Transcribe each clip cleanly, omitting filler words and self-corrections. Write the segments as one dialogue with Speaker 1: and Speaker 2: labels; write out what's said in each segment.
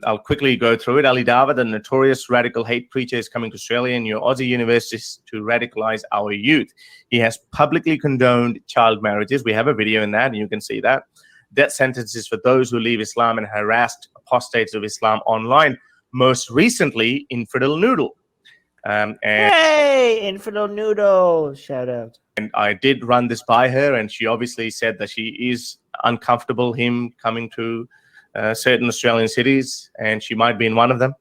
Speaker 1: I'll quickly go through it. Ali Dawah, the notorious radical hate preacher, is coming to Australia and your Aussie universities to radicalize our youth. He has publicly condoned child marriages. We have a video in that, and you can see that. Death sentences for those who leave Islam and harassed apostates of Islam online. Most recently, Infidel Noodle.
Speaker 2: Hey, Infidel Noodle! Shout out.
Speaker 1: And I did run this by her, and she obviously said that she is uncomfortable him coming to certain Australian cities, and she might be in one of them.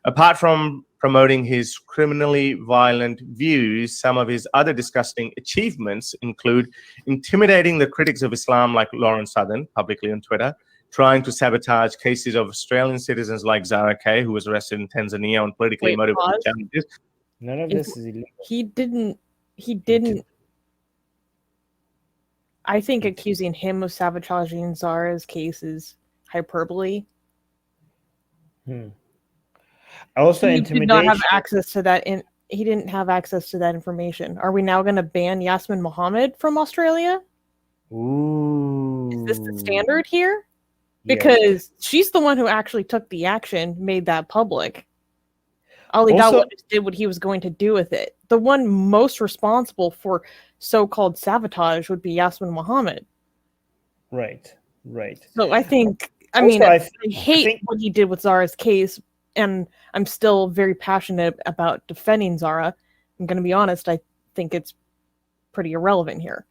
Speaker 1: Apart from promoting his criminally violent views, some of his other disgusting achievements include intimidating the critics of Islam like Lauren Southern publicly on Twitter, trying to sabotage cases of Australian citizens like Zara K, who was arrested in Tanzania on politically motivated challenges.
Speaker 2: None of this is illegal.
Speaker 3: He didn't. I think accusing him of sabotaging Zara's case is hyperbole.
Speaker 2: Also,
Speaker 3: he
Speaker 2: intimidation.
Speaker 3: did not have access to that. He didn't have access to that information. Are we now going to ban Yasmin Mohammed from Australia?
Speaker 2: Ooh.
Speaker 3: Is this the standard here? Because she's the one who actually took the action, made that public. Ali Dawah just did what he was going to do with it. The one most responsible for so-called sabotage would be Yasmin Mohammed.
Speaker 2: Right.
Speaker 3: So I think, I hate what he did with Zara's case, and I'm still very passionate about defending Zara. I'm going to be honest, I think it's pretty irrelevant here.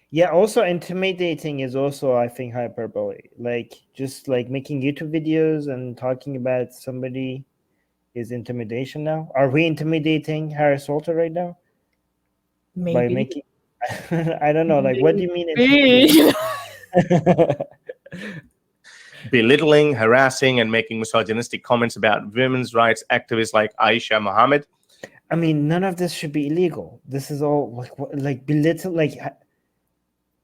Speaker 2: Yeah, also intimidating is also, I think, hyperbole. Like, just like making YouTube videos and talking about somebody is intimidation now. Are we intimidating Harris Sultan right now?
Speaker 3: Maybe.
Speaker 2: By making, I don't know, like, what do you mean?
Speaker 1: Belittling, harassing, and making misogynistic comments about women's rights activists like Aisha Muhammad.
Speaker 2: I mean, none of this should be illegal. This is all like belittle, like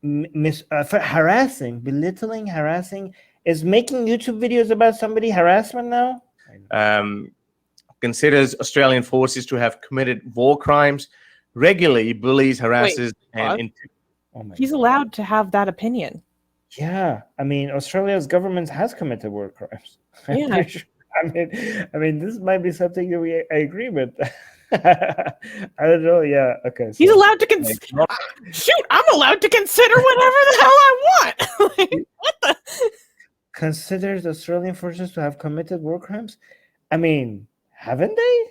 Speaker 2: harassing, belittling, harassing. Is making YouTube videos about somebody harassment now?
Speaker 1: Considers Australian forces to have committed war crimes, regularly bullies, harasses,
Speaker 3: he's allowed to have that opinion.
Speaker 2: Yeah, I mean, Australia's government has committed war crimes.
Speaker 3: Yeah.
Speaker 2: Sure. I mean, this might be something that I agree with. I don't know. Yeah. Okay. So.
Speaker 3: He's allowed to consider. Shoot, I'm allowed to consider whatever the hell I want. Like, what the?
Speaker 2: Considers Australian forces to have committed war crimes? I mean, haven't they?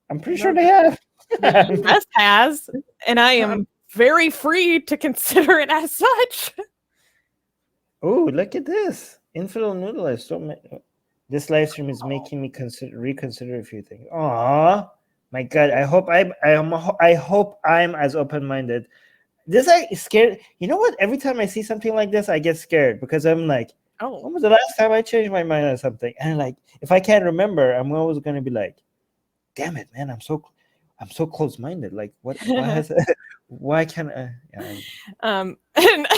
Speaker 2: I'm pretty sure they have.
Speaker 3: The US has, and I am very free to consider it as such.
Speaker 2: Oh, look at this. Infidel Noodle is this live stream is making me reconsider a few things. Aw, my God! I hope I'm as open-minded. This is scared. You know what? Every time I see something like this, I get scared because I'm like, oh, when was the last time I changed my mind on something? And like, if I can't remember, I'm always gonna be like, damn it, man! I'm so close-minded. Like, what has? Why can't I? Yeah.
Speaker 3: And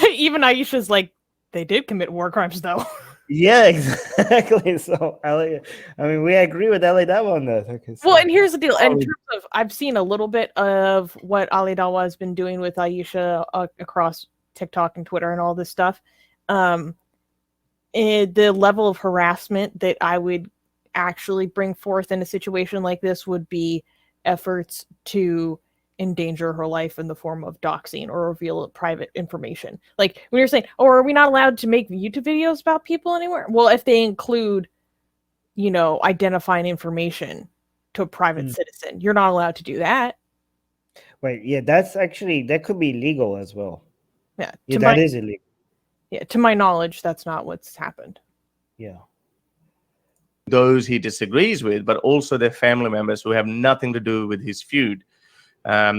Speaker 3: even Aisha's like, they did commit war crimes, though.
Speaker 2: Yeah, exactly. So, I mean, we agree with Ali Dawah on that. Okay, so.
Speaker 3: Well, and here's the deal. In terms of, I've seen a little bit of what Ali Dawah has been doing with Aisha across TikTok and Twitter and all this stuff. The level of harassment that I would actually bring forth in a situation like this would be efforts to endanger her life in the form of doxing or reveal private information. Like when you're saying, oh, are we not allowed to make YouTube videos about people anywhere? Well, if they include, identifying information to a private citizen, you're not allowed to do that.
Speaker 2: Right. Yeah, that could be illegal as well.
Speaker 3: Yeah.
Speaker 2: That is illegal.
Speaker 3: Yeah. To my knowledge, that's not what's happened.
Speaker 2: Yeah.
Speaker 1: Those he disagrees with, but also their family members who have nothing to do with his feud.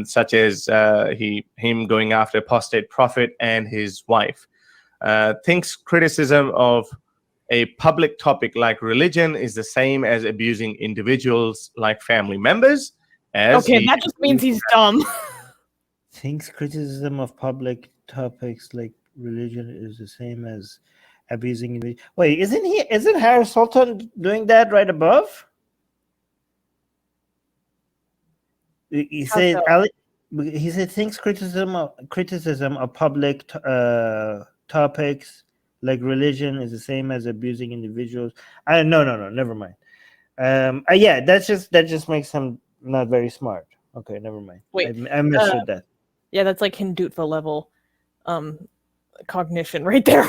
Speaker 1: Such as him going after apostate prophet and his wife. Thinks criticism of a public topic like religion is the same as abusing individuals like family members.
Speaker 3: Okay, that just means he's dumb.
Speaker 2: Thinks criticism of public topics like religion is the same as abusing individuals. Wait, isn't Harris Sultan doing that right above? He said, thinks criticism of public topics like religion is the same as abusing individuals. No, never mind. Yeah, that just makes him not very smart. Okay, never mind.
Speaker 3: Wait,
Speaker 2: I misread that.
Speaker 3: Yeah, that's like Hindutva level cognition right there.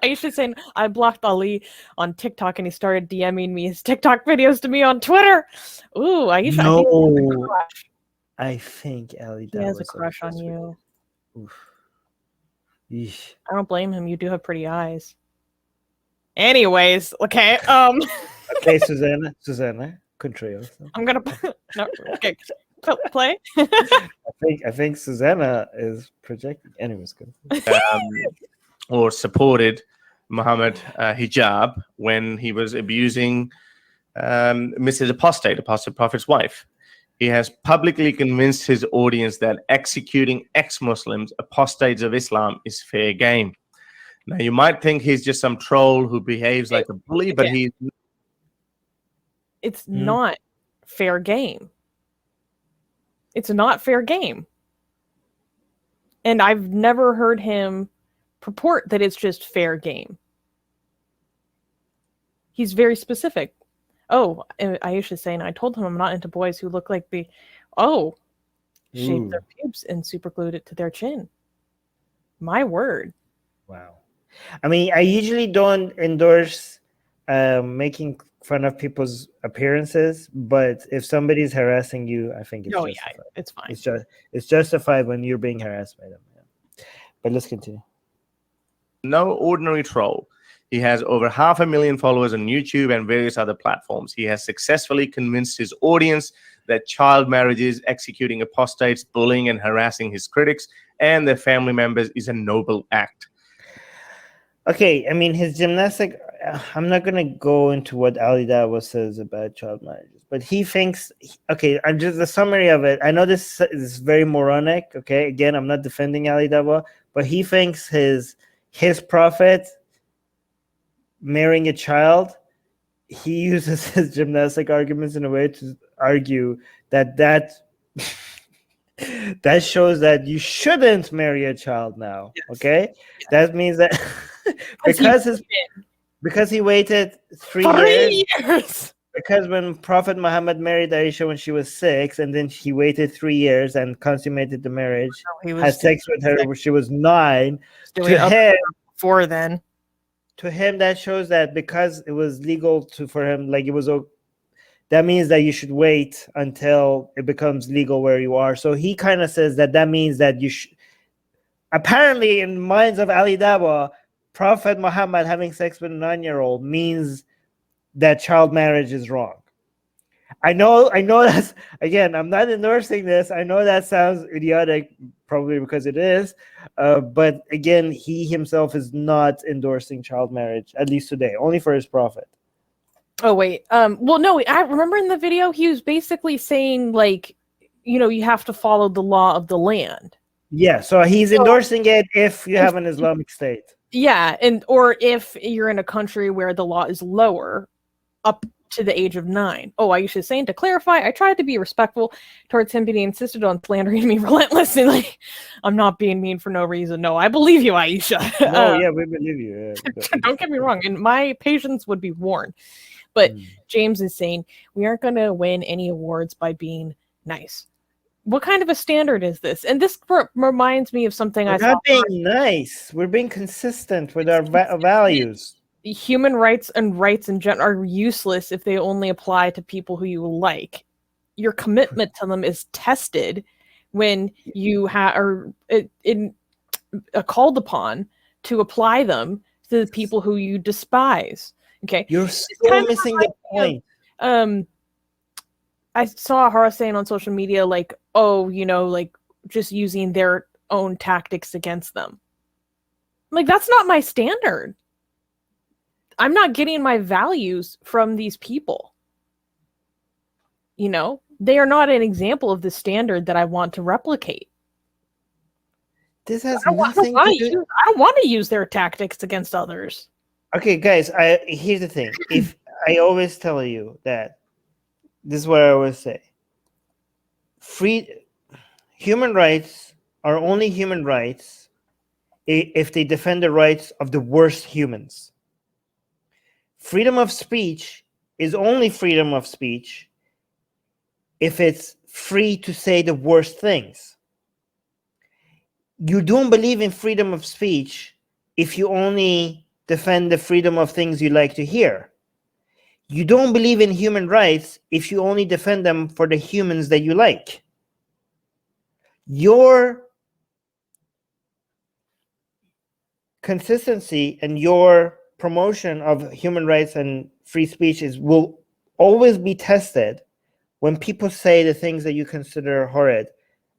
Speaker 3: I used to say I blocked Ali on TikTok and he started DMing me his TikTok videos to me on Twitter. Ooh, I used to think he has a crush.
Speaker 2: I think Ali
Speaker 3: He has a crush on you.
Speaker 2: Oof. Yeesh.
Speaker 3: I don't blame him. You do have pretty eyes. Anyways, okay.
Speaker 2: Okay, Susanna, control.
Speaker 3: I'm gonna no, okay. Play.
Speaker 2: I think Susanna is projecting. Anyways, good.
Speaker 1: Or supported Muhammad Hijab when he was abusing Mrs. Apostate Prophet's wife. He has publicly convinced his audience that executing ex-Muslims, apostates of Islam, is fair game. Now, you might think he's just some troll who behaves like a bully, but
Speaker 3: it's not fair game. It's not fair game. And I've never heard him purport that it's just fair game. He's very specific. Oh, Aisha's saying, I told him I'm not into boys who look like shaved their pubes and super glued it to their chin. My word.
Speaker 2: Wow. I mean, I usually don't endorse making fun of people's appearances, but if somebody's harassing you, I think it's justified.
Speaker 3: Yeah, it's fine.
Speaker 2: It's justified when you're being harassed by them. Yeah. But let's continue.
Speaker 1: No ordinary troll. He has over 500,000 followers on YouTube and various other platforms. He has successfully convinced his audience that child marriages, executing apostates, bullying and harassing his critics and their family members is a noble act.
Speaker 2: Okay, I mean, his gymnastic, I'm not going to go into what Ali Dawah says about child marriages, but he thinks, okay, I'm just the summary of it. I know this is very moronic, okay? Again, I'm not defending Ali Dawah, but he thinks his prophet marrying a child, he uses his gymnastic arguments in a way to argue that shows that you shouldn't marry a child now. Yes. Okay, yes. That means that because he waited 3 years. Because when Prophet Muhammad married Aisha when she was 6, and then he waited 3 years and consummated the marriage, had sex with her when she was 9.
Speaker 3: Before then.
Speaker 2: To him, that shows that because it was legal for him, like that means that you should wait until it becomes legal where you are. So he kind of says that means that you should. Apparently, in the minds of Ali Dawah, Prophet Muhammad having sex with a 9-year-old means that child marriage is wrong. I know that's, again, I'm not endorsing this. I know that sounds idiotic, probably because it is. But again, he himself is not endorsing child marriage, at least today, only for his prophet.
Speaker 3: Oh, wait. Well, no, I remember in the video, he was basically saying, like, you have to follow the law of the land.
Speaker 2: Yeah, so he's endorsing it if you have an Islamic state.
Speaker 3: Yeah, or if you're in a country where the law is lower, up to the age of 9. Oh, Aisha is saying, to clarify, I tried to be respectful towards him, but he insisted on slandering me relentlessly. Like, I'm not being mean for no reason. No, I believe you, Aisha.
Speaker 2: No, yeah, we believe you. Yeah,
Speaker 3: don't get me wrong, and my patience would be worn. But James is saying, we aren't going to win any awards by being nice. What kind of a standard is this? And this reminds me of something
Speaker 2: We're not being nice. We're being consistent with our values.
Speaker 3: Human rights and rights in general are useless if they only apply to people who you like. Your commitment to them is tested when you are called upon to apply them to the people who you despise. Okay,
Speaker 2: you're still missing the point.
Speaker 3: I saw Hara saying on social media, like, like just using their own tactics against them. Like, that's not my standard. I'm not getting my values from these people. They are not an example of the standard that I want to replicate.
Speaker 2: This has nothing to do.
Speaker 3: I don't want to use their tactics against others.
Speaker 2: Okay, guys, here's the thing. If I always tell you that, this is what I always say. Human rights are only human rights if they defend the rights of the worst humans. Freedom of speech is only freedom of speech if it's free to say the worst things. You don't believe in freedom of speech if you only defend the freedom of things you like to hear. You don't believe in human rights if you only defend them for the humans that you like. Your consistency and your promotion of human rights and free speech will always be tested when people say the things that you consider horrid,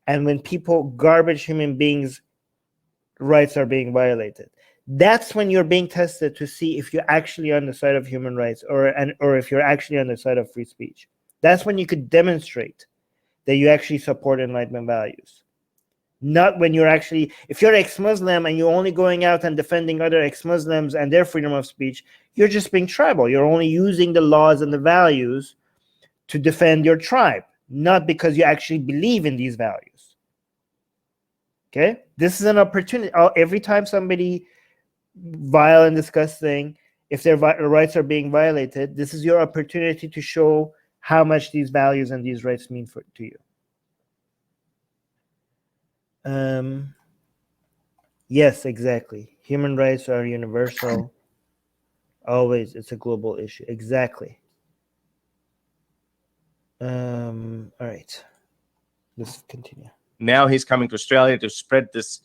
Speaker 2: and when people garbage human beings' rights are being violated. That's when you're being tested to see if you're actually on the side of human rights or if you're actually on the side of free speech. That's when you could demonstrate that you actually support Enlightenment values. Not when you're actually, if you're ex-Muslim and you're only going out and defending other ex-Muslims and their freedom of speech, you're just being tribal. You're only using the laws and the values to defend your tribe, not because you actually believe in these values. Okay? This is an opportunity. Every time somebody vile and disgusting, if their rights are being violated, this is your opportunity to show how much these values and these rights mean to you. Yes, exactly. Human rights are universal. Always, it's a global issue. Exactly. All right. Let's continue.
Speaker 1: Now he's coming to Australia to spread this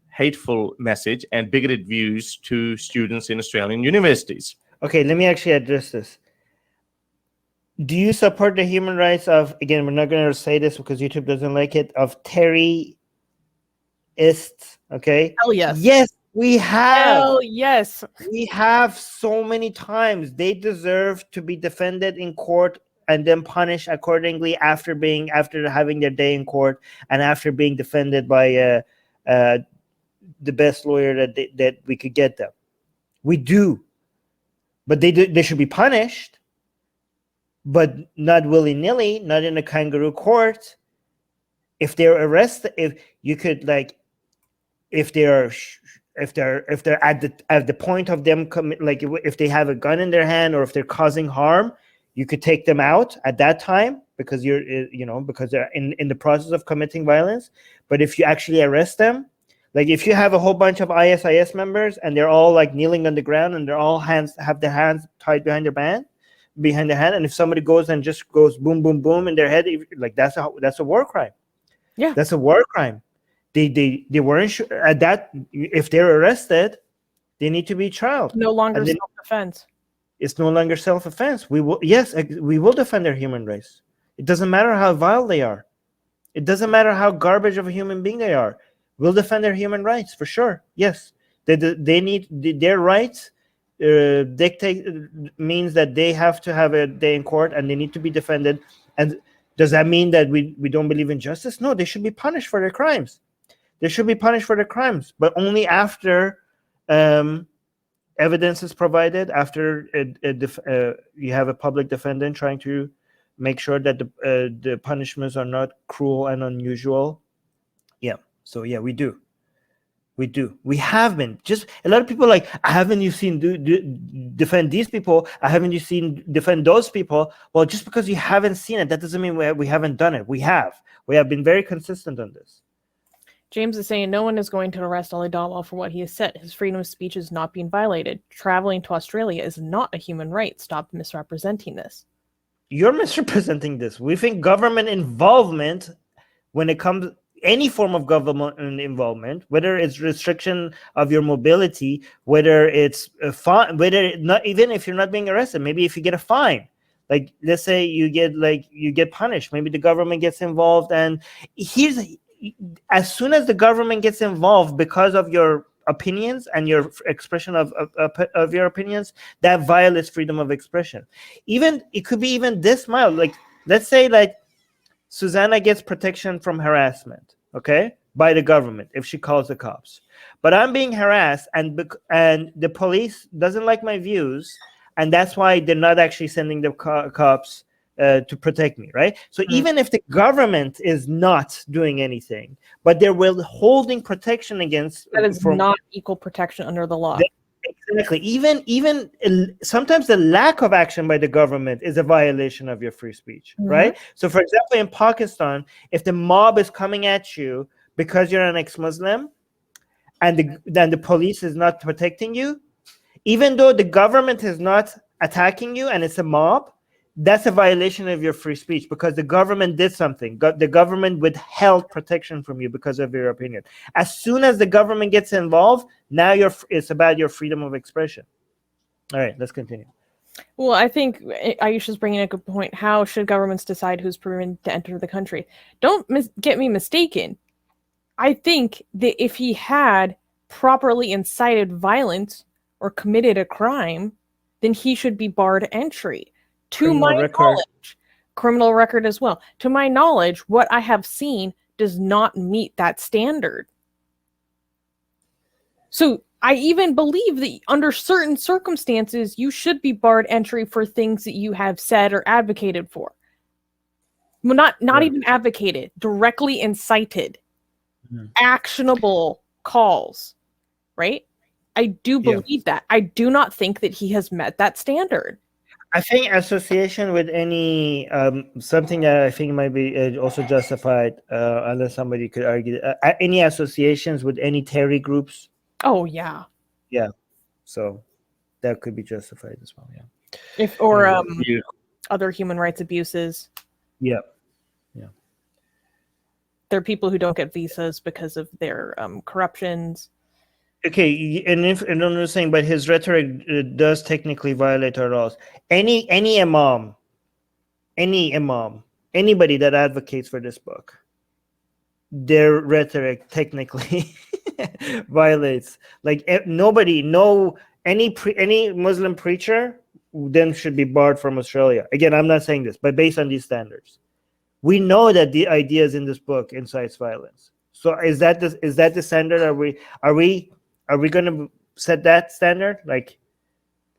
Speaker 1: hateful message and bigoted views to students in Australian universities.
Speaker 2: Okay, let me actually address this. Do you support the human rights of, again, we're not going to say this because YouTube doesn't like it, of terrorists? Okay.
Speaker 3: Hell yes.
Speaker 2: Yes, we have.
Speaker 3: Hell yes.
Speaker 2: We have so many times. They deserve to be defended in court and then punished accordingly after having their day in court and after being defended by the best lawyer that we could get them. We do, but they should be punished, but not willy-nilly, not in a kangaroo court. If they're arrested, if they're at the point of them if they have a gun in their hand or if they're causing harm, you could take them out at that time because because they're in the process of committing violence. But if you actually arrest them, like if you have a whole bunch of ISIS members and they're all like kneeling on the ground and they're all have their hands tied behind their hand, and if somebody goes and just goes boom, boom, boom in their head, like that's a war crime.
Speaker 3: Yeah,
Speaker 2: that's a war crime. They weren't sure at that. If they're arrested, they need to be trialed.
Speaker 3: No longer self-defense.
Speaker 2: It's no longer self-defense. We will defend their human rights. It doesn't matter how vile they are. It doesn't matter how garbage of a human being they are. We'll defend their human rights for sure. Yes, they need their rights. Dictate means that they have to have a day in court and they need to be defended. And does that mean that we don't believe in justice? No, they should be punished for their crimes. They should be punished for their crimes, but only after evidence is provided, after you have a public defendant trying to make sure that the punishments are not cruel and unusual. Yeah. So yeah, we do. We have been. Just a lot of people like, haven't you seen defend these people? Haven't you seen defend those people? Well, just because you haven't seen it, that doesn't mean we haven't done it. We have. We have been very consistent on this.
Speaker 3: James is saying no one is going to arrest Ali Dawah for what he has said. His freedom of speech is not being violated. Traveling to Australia is not a human right. Stop misrepresenting this.
Speaker 2: You're misrepresenting this. We think government involvement, when it comes any form of government involvement, whether it's restriction of your mobility, whether it's a fine, whether not, even if you're not being arrested, maybe if you get a fine, like let's say you get punished, maybe the government gets involved. And as soon as the government gets involved because of your opinions and your expression of your opinions, that violates freedom of expression. Even it could be even this mild. Like let's say like Susanna gets protection from harassment, okay, by the government if she calls the cops. But I'm being harassed and the police doesn't like my views, and that's why they're not actually sending the cops to protect me, right? So even if the government is not doing anything, but they're withholding protection against
Speaker 3: That is not equal protection under the law.
Speaker 2: Exactly. Even sometimes the lack of action by the government is a violation of your free speech, right? So, for example, in Pakistan, if the mob is coming at you because you're an ex-Muslim, and then the police is not protecting you, even though the government is not attacking you and it's a mob, that's a violation of your free speech because the government did something. The government withheld protection from you because of your opinion. As soon as the government gets involved, now it's about your freedom of expression. All right, let's continue.
Speaker 3: Well, I think Aisha's bringing a good point. How should governments decide who's permitted to enter the country? Don't get me mistaken. I think that if he had properly incited violence or committed a crime, then he should be barred entry. To my knowledge, criminal record as well. To my knowledge, what I have seen does not meet that standard. So I even believe that under certain circumstances, you should be barred entry for things that you have said or advocated for. Well, not even advocated, directly incited, actionable calls, right? I do believe that. I do not think that he has met that standard.
Speaker 2: I think association with any something that I think might be also justified, unless somebody could argue any associations with any terror groups.
Speaker 3: Oh yeah,
Speaker 2: yeah. So that could be justified as well. Yeah.
Speaker 3: Other human rights abuses.
Speaker 2: Yeah.
Speaker 3: There are people who don't get visas because of their corruptions.
Speaker 2: Okay, and I'm not saying, but his rhetoric does technically violate our laws. Any imam, anybody that advocates for this book, their rhetoric technically violates. Like any Muslim preacher then should be barred from Australia. Again, I'm not saying this, but based on these standards, we know that the ideas in this book incites violence. So is that the standard? Are we going to set that standard? Like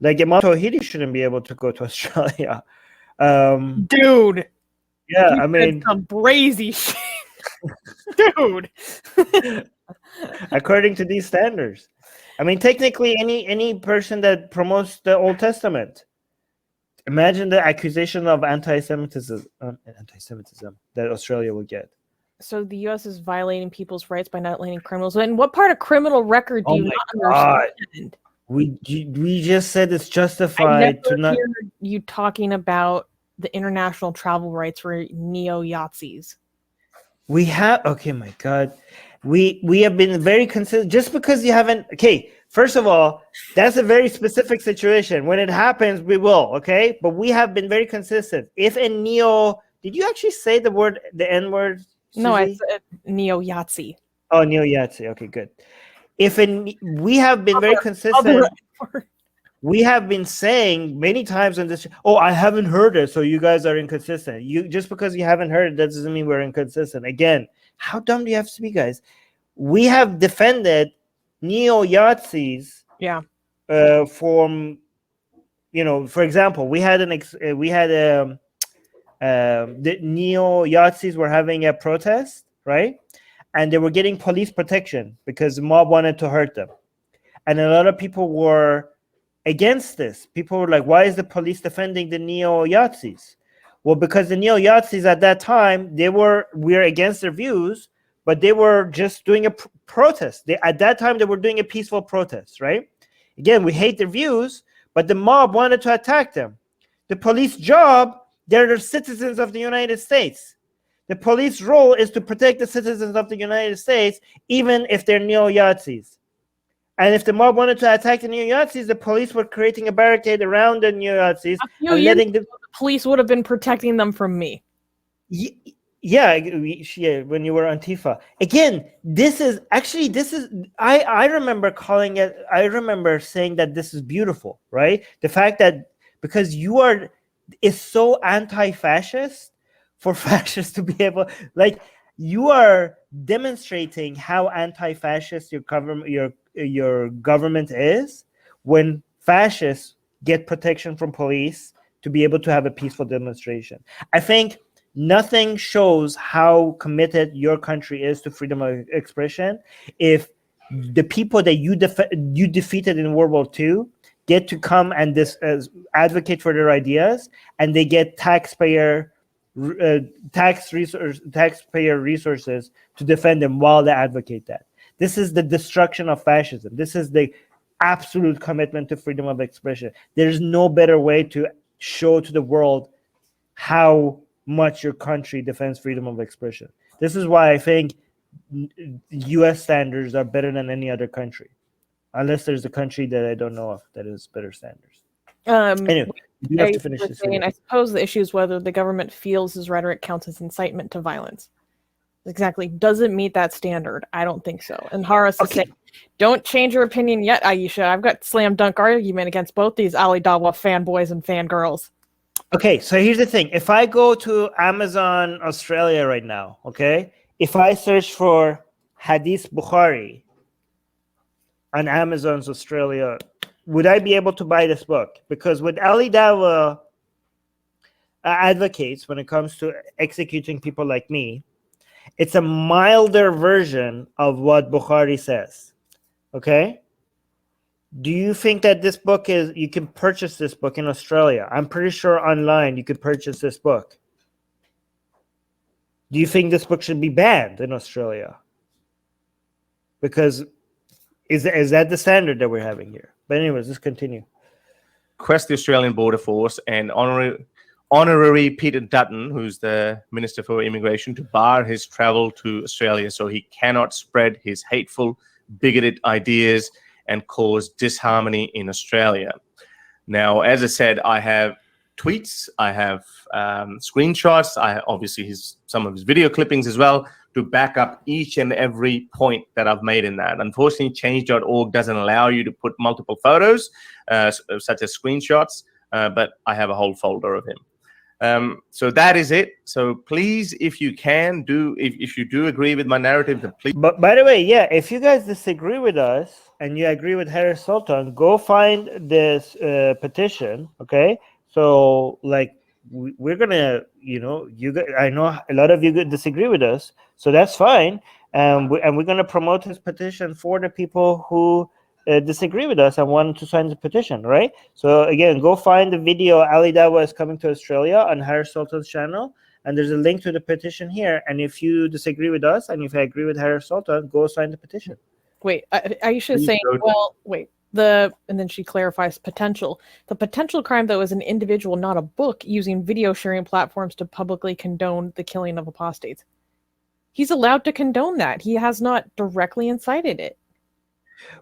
Speaker 2: Imam Tawhidi shouldn't be able to go to Australia.
Speaker 3: Dude.
Speaker 2: Yeah, I mean,
Speaker 3: some brazy shit. Dude.
Speaker 2: According to these standards. I mean, technically, any person that promotes the Old Testament, imagine the accusation of anti-Semitism that Australia will get.
Speaker 3: So the U.S. is violating people's rights by not letting criminals. And what part of criminal record do you not understand?
Speaker 2: We just said it's justified to not.
Speaker 3: Hear you talking about the international travel rights for neo-Yazis.
Speaker 2: We have. Okay, my God, we have been very consistent. Just because you haven't. Okay, first of all, that's a very specific situation. When it happens, we will. Okay, but we have been very consistent. If a neo, did you actually say the N-word?
Speaker 3: No, it's neo-Yazi.
Speaker 2: Oh, neo-Yazi. Okay, good. We have been very consistent. We have been saying many times on this. Oh, I haven't heard it, so you guys are inconsistent. Just because you haven't heard it, that doesn't mean we're inconsistent. Again, how dumb do you have to be, guys? We have defended neo-Yazis.
Speaker 3: Yeah.
Speaker 2: From, for example, the neo-Yazis were having a protest, right? And they were getting police protection because the mob wanted to hurt them. And a lot of people were against this. People were like, why is the police defending the neo-Yazis? Well, because the neo-Yazis at that time, we're against their views, but they were just doing a protest. At that time, they were doing a peaceful protest, right? Again, we hate their views, but the mob wanted to attack them. The police job, they're the citizens of the United States. The police role is to protect the citizens of the United States, even if they're neo-Yazis. And if the mob wanted to attack the neo-Yazis, the police were creating a barricade around the neo-Yazis.
Speaker 3: The police would have been protecting them from me.
Speaker 2: Yeah, when you were Antifa. Again, I remember calling it, I remember saying that this is beautiful, right? The fact that because is so anti-fascist for fascists to be able, like, you are demonstrating how anti-fascist your government is when fascists get protection from police, to be able to have a peaceful demonstration. I think nothing shows how committed your country is to freedom of expression if the people that you defeated in World War II get to come and advocate for their ideas, and they get taxpayer resources to defend them while they advocate that. This is the destruction of fascism. This is the absolute commitment to freedom of expression. There's no better way to show to the world how much your country defends freedom of expression. This is why I think US standards are better than any other country, unless there's a country that I don't know of that is better standards. Anyway, you have to finish this video.
Speaker 3: I suppose the issue is whether the government feels his rhetoric counts as incitement to violence. Exactly. Does it meet that standard? I don't think so. And Haras is saying, don't change your opinion yet, Aisha. I've got slam dunk argument against both these Ali Dawah fanboys and fangirls.
Speaker 2: Okay, so here's the thing. If I go to Amazon Australia right now, okay, if I search for Hadith Bukhari on Amazon's Australia, would I be able to buy this book? Because what Ali Dawah advocates when it comes to executing people like me, it's a milder version of what Bukhari says. Okay? Do you think that this book you can purchase this book in Australia? I'm pretty sure online you could purchase this book. Do you think this book should be banned in Australia? Because is that the standard that we're having here? But anyways, let's continue.
Speaker 1: Request the Australian Border Force and Honorary Peter Dutton, who's the Minister for Immigration, to bar his travel to Australia so he cannot spread his hateful, bigoted ideas and cause disharmony in Australia. Now, as I said, I have tweets, I have screenshots, I have obviously some of his video clippings as well to back up each and every point that I've made in that. Unfortunately, change.org doesn't allow you to put multiple photos, such as screenshots, but I have a whole folder of him. So that is it. So please, if you can if you do agree with my narrative, then please.
Speaker 2: But by the way, yeah, if you guys disagree with us and you agree with Harris Sultan, go find this petition. Okay, so like we're gonna, I know a lot of you disagree with us, so that's fine. And we're gonna promote this petition for the people who disagree with us and want to sign the petition, right? So again, go find the video Ali Dawah is coming to Australia on Harris Sultan's channel, and there's a link to the petition here. And if you disagree with us and if I agree with Harris Sultan, go sign the petition.
Speaker 3: Wait, Aisha is saying, well, wait, and then she clarifies potential. The potential crime, though, is an individual, not a book, using video sharing platforms to publicly condone the killing of apostates. He's allowed to condone that. He has not directly incited it.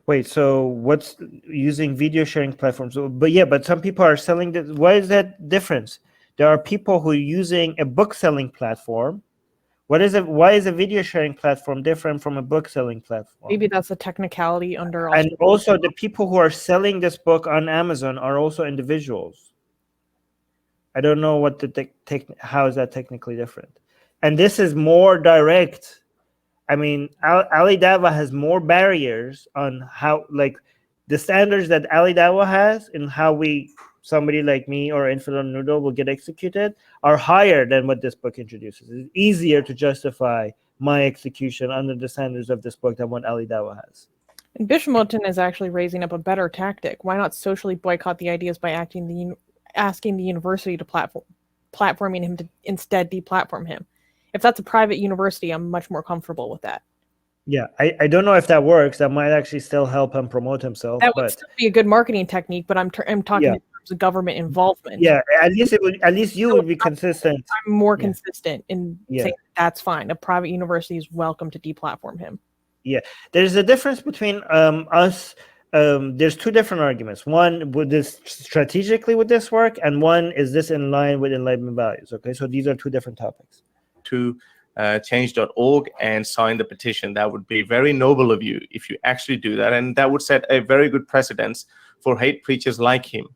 Speaker 2: Wait, so what's using video sharing platforms? But some people are selling this. Why is that difference? There are people who are using a book selling platform. What is it? Why is a video sharing platform different from a book selling platform?
Speaker 3: Maybe that's a technicality under.
Speaker 2: And also, the people who are selling this book on Amazon are also individuals. I don't know what how is that technically different? And this is more direct. I mean, Ali Dawah has more barriers on how, like, the standards that Ali Dawah has and how somebody like me or Infidel Noodle will get executed are higher than what this book introduces. It's easier to justify my execution under the standards of this book than what Ali Dawah has.
Speaker 3: And Bishmotin is actually raising up a better tactic. Why not socially boycott the ideas by asking the university to platforming him to instead deplatform him? If that's a private university, I'm much more comfortable with that.
Speaker 2: Yeah, I don't know if that works. That might actually still help him promote himself.
Speaker 3: That would still be a good marketing technique, but I'm talking in terms of government involvement.
Speaker 2: Yeah, at least you would be consistent.
Speaker 3: I'm more consistent in saying that's fine. A private university is welcome to deplatform him. Yeah,
Speaker 2: there's a difference between us. There's two different arguments. One, would this strategically would this work, and one, is this in line with Enlightenment values? Okay, so these are two different topics.
Speaker 1: To change.org and sign the petition. That would be very noble of you if you actually do that, and that would set a very good precedence for hate preachers like him,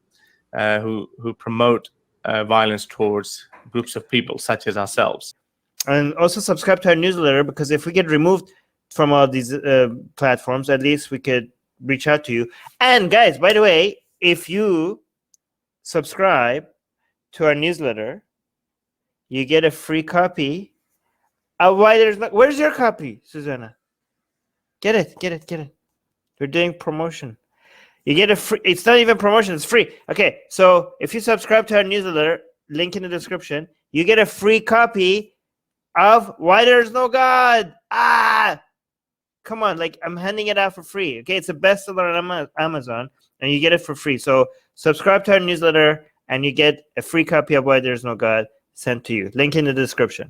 Speaker 1: who promote violence towards groups of people such as ourselves.
Speaker 2: And also subscribe to our newsletter, because if we get removed from all these platforms, at least we could reach out to you. And guys, by the way, if you subscribe, to our newsletter, you get a free copy of Why There's No. Where's your copy, Susanna? Get it. We're doing promotion. You get a free. It's not even promotion. It's free. Okay, so if you subscribe to our newsletter, link in the description, you get a free copy of Why There's No God. Come on, like I'm handing it out for free. Okay, it's a bestseller on Amazon, and you get it for free. So subscribe to our newsletter, and you get a free copy of Why There's No God sent to you. Link in the description.